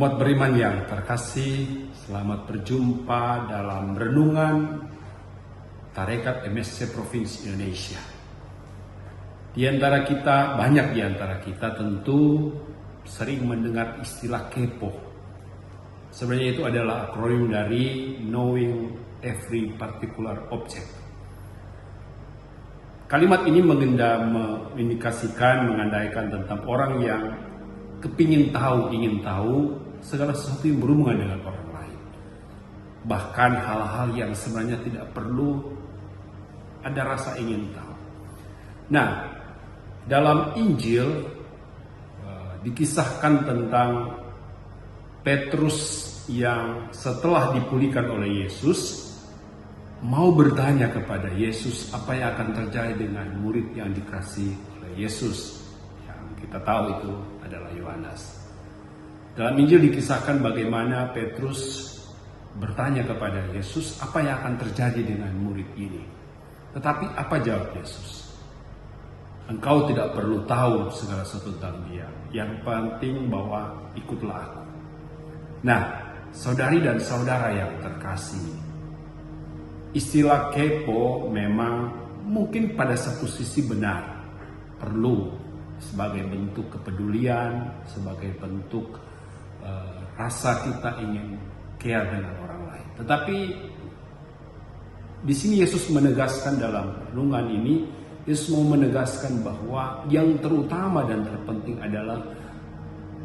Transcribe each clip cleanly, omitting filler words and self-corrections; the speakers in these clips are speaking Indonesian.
Umat beriman yang terkasih, selamat berjumpa dalam renungan Tarekat MSC Provinsi Indonesia. Banyak di antara kita tentu sering mendengar istilah kepo. Sebenarnya itu adalah akronim dari Knowing Every Particular Object. Kalimat ini mengindikasikan, mengandaikan tentang orang yang ingin tahu segala sesuatu yang berhubungan dengan orang lain. Bahkan hal-hal yang sebenarnya tidak perlu ada rasa ingin tahu. Nah, dalam Injil dikisahkan tentang Petrus yang setelah dipulihkan oleh Yesus mau bertanya kepada Yesus apa yang akan terjadi dengan murid yang dikasihi oleh Yesus. Yang kita tahu itu adalah Yohanes. Dalam Injil dikisahkan bagaimana Petrus bertanya kepada Yesus apa yang akan terjadi dengan murid ini. Tetapi apa jawab Yesus? Engkau tidak perlu tahu segala sesuatu tentang dia. Yang penting bahwa ikutlah aku. Nah, saudari dan saudara yang terkasih, istilah kepo memang mungkin pada satu sisi benar, perlu sebagai bentuk kepedulian, sebagai bentuk rasa kita ingin care dengan orang lain. Tetapi di sini Yesus menegaskan dalam renungan ini, Yesus mau menegaskan bahwa yang terutama dan terpenting adalah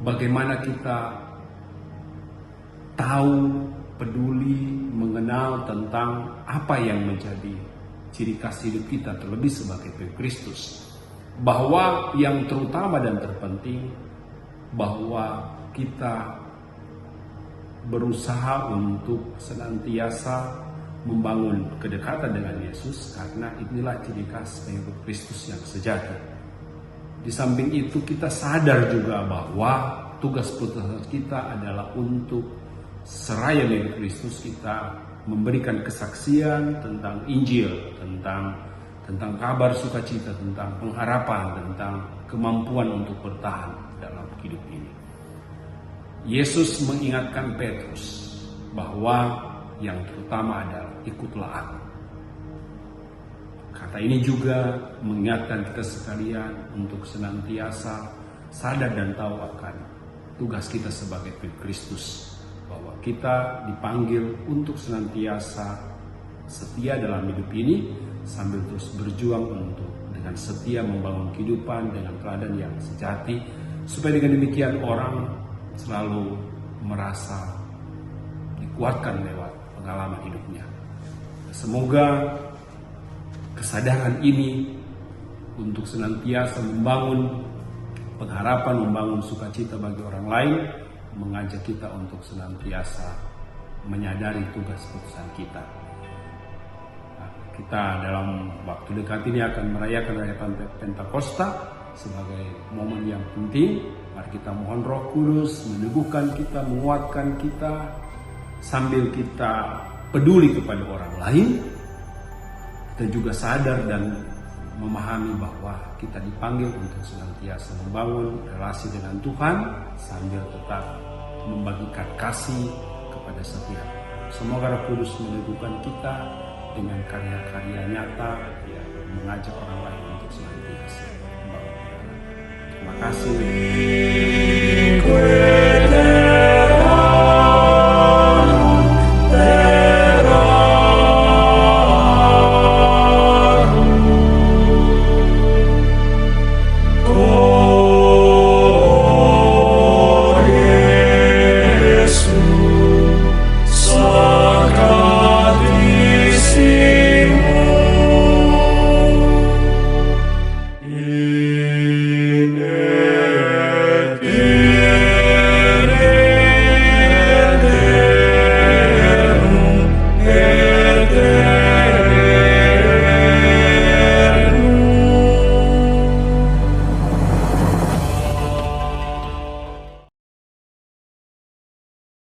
bagaimana kita tahu, peduli, mengenal tentang apa yang menjadi ciri khas hidup kita, terlebih sebagai Kristus. Bahwa yang terutama dan terpenting bahwa kita berusaha untuk senantiasa membangun kedekatan dengan Yesus, karena inilah ciri khas pengikut Kristus yang sejati. Di samping itu kita sadar juga bahwa tugas kita adalah untuk seraya dengan Kristus kita memberikan kesaksian tentang Injil, tentang kabar sukacita, tentang pengharapan, tentang kemampuan untuk bertahan dalam hidup ini. Yesus mengingatkan Petrus bahwa yang terutama adalah ikutlah aku. Kata ini juga mengingatkan kita sekalian untuk senantiasa sadar dan tahu akan tugas kita sebagai Kristus, bahwa kita dipanggil untuk senantiasa setia dalam hidup ini, sambil terus berjuang untuk dengan setia membangun kehidupan dengan teladan yang sejati, supaya dengan demikian orang selalu merasa dikuatkan lewat pengalaman hidupnya. Semoga kesadaran ini untuk senantiasa membangun pengharapan, membangun sukacita bagi orang lain, mengajak kita untuk senantiasa menyadari tugas putusan kita. Kita dalam waktu dekat ini akan merayakan perayaan Pentakosta sebagai momen yang penting. Mari kita mohon Roh Kudus meneguhkan kita, menguatkan kita, sambil kita peduli kepada orang lain. Kita juga sadar dan memahami bahwa kita dipanggil untuk senantiasa membangun relasi dengan Tuhan, sambil tetap membagikan kasih kepada setiap. Semoga Roh Kudus meneguhkan kita dengan karya-karya nyata yang mengajak orang lain untuk senantiasa membangun. Terima kasih.